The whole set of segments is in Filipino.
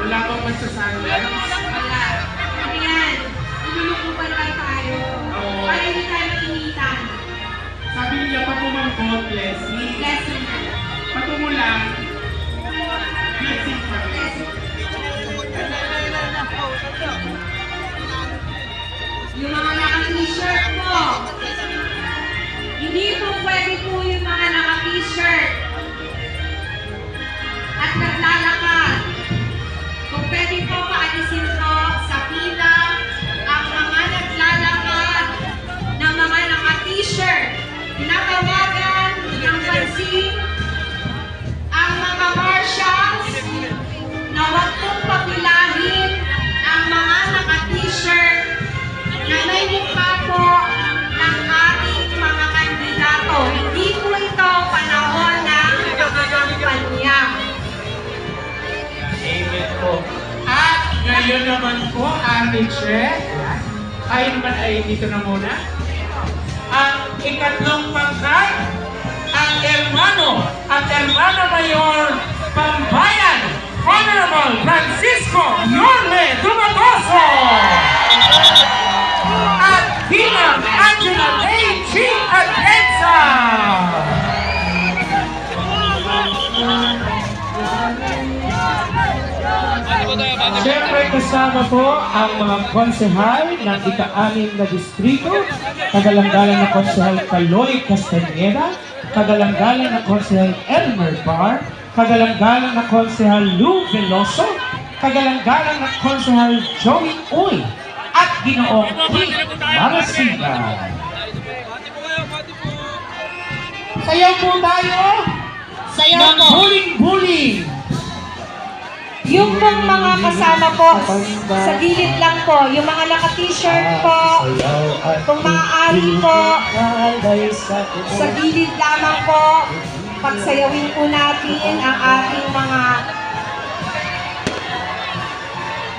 Wala bang magsasala? Wala. Ayan, ilulukupan lang tayo. Para hindi tayo mainitan. Sabi niya, patumangkot, blessing. Blessing. Patumulan, blessing pa rin. Yung mga naka-t-shirt po. Hindi po pwede po yung mga naka-t-shirt. At naglalakad. Kung pwede po, paalisin po sa pila ang mga naglalakad ng mga naka-t-shirt. Tinatawagan ng pansin ang mga marshals na huwag pong papilahin ang mga naka-t-shirt na may mukha po ng ating mga kandidato. Hindi po ito panahon ng pagkakampanya. Amen po. At ngayon naman po, Ate Che, tayo naman ay dito na muna. Ang ikatlong pangkat, ang hermano at hermana mayor Pambayan, Honorable Francisco Norme Dumatoso at Bilang Angela A.G. Atenza. Siyempre kasama po ang mga konsehal ng ika-6 na distrito, kagalang-galang na konsehal Kaloy Castañeda, kagalang-galang na konsehal Elmer Bar, kagalang-galang na konsehal Lou Veloso, kagalang-galang na konsehal Joey Uy, at Ginoong Keith Marasiga. Sayaw po tayo! Sayaw po! Buling-buling! Yung pong mga kasama po, sa gilid lang po, yung mga naka-t-shirt po, kung maaari po, sa gilid lamang po, pagsayawin po natin ang ating mga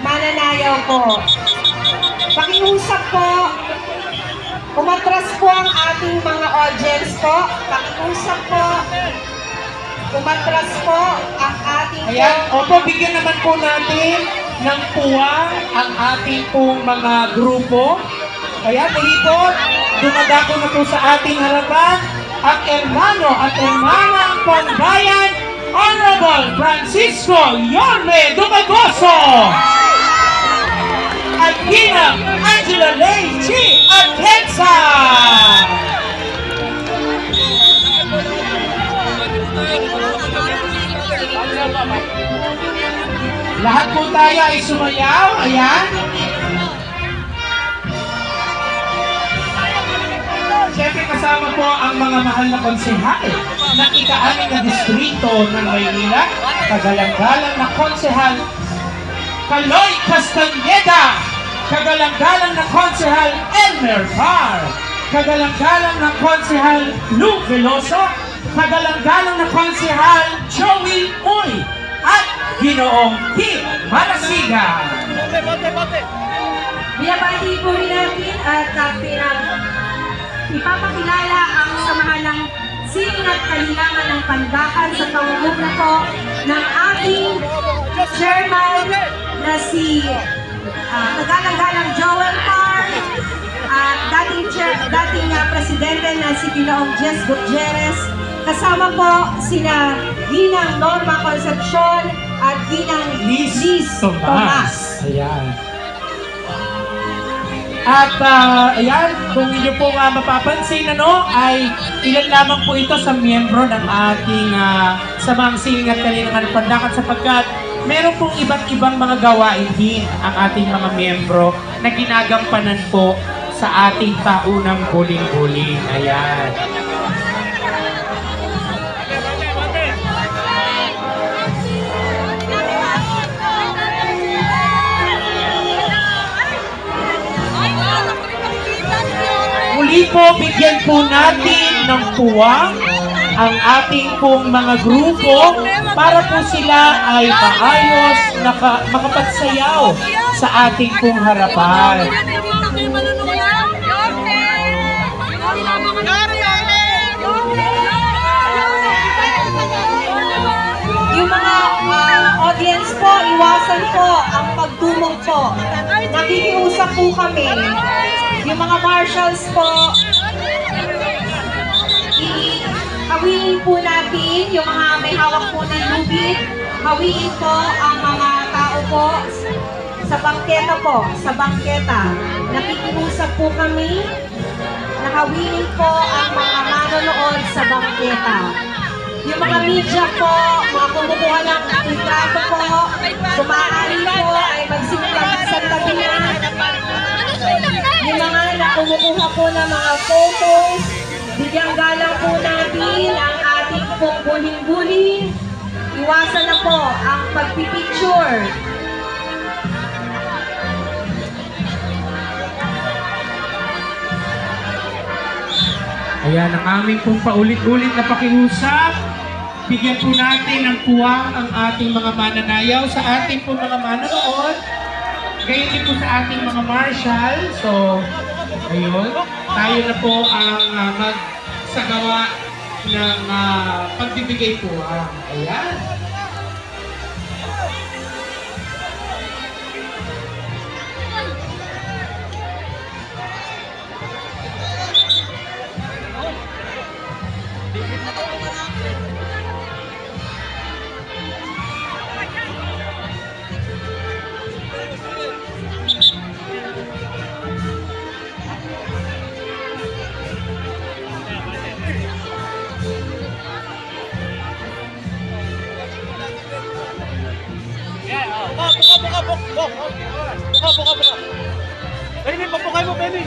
mananayaw po. Pakiusap po, umatras po ang ating mga audience po, pakiusap po, umatras po ang ating... Ayan, opo, bigyan naman po natin ng puwang ang ating pong mga grupo Kaya muli po, dumadako na po sa ating harapan ang hermano at hermana ng Pambayan, Honorable Francisco Yorme Dumagoso at Ginang Angela Lay Chi Atienza. Lahat po tayo ay sumayaw. Ayan. Siyempre kasama po ang mga mahal na konsehal ng ika-6 na distrito ng Maynila. Kagalang-galang na konsehal Kaloy Castañeda. Kagalang-galang na konsehal Elmer Par. Kagalang-galang na konsehal Lou Veloso. Kagalang-galang na konsehal Joey Uy. At Ginoong Tim Marasigan. Binabati po rin natin at ipapakilala ang samahan ng sining at kailangan ng pandakan sa pangunguna po ng ating chairman na si Kagalang-galang Joel Par at dating presidente na si Ginoong Jess Gutierrez. Kasama po sina Ginang Norma Concepcion at Ginang Liz Tomas. Ayan. At ayan, kung inyo po mapapansin, ay ilan lamang po ito sa miyembro ng ating samang sining at kalinangan ng pandakan sapagkat meron pong iba't ibang mga gawain din ang ating mga miyembro na ginagampanan po sa ating taunang buling-buling. Ayan. Muli po, bigyan po natin ng puwang ang ating pong mga grupo para po sila ay maayos makapagsayaw sa ating pong harapan. Yung mga audience po, iwasan po ang pagtumong po. Nakikiusap po kami. Yung mga marshals po, hawiin po natin yung mga may hawak po ng lubid. Hawiin po ang mga tao po sa bangketa po, sa bangketa. Nakikiusap po kami na hawiin po ang mga manonood sa bangketa. Yung mga media po, mga kumukuha ng litrato po, kumaaari po ay magsimula sa tabi na. Yung mga nakumukuha po ng mga photos, bigyang galang po natin ang ating pong buling-buling. Iwasan na po ang pagpipicture. Ayan ang aming pong paulit-ulit na pakiusap. Bigyan po natin ng puwang ang ating mga mananayaw sa ating pong mga manonood. Gayon din po sa ating mga marshal. So, ayun. Tayo na po ang magsagawa ng pagbibigay puwang. Ayan. Buka. Baby, papukay mo, baby.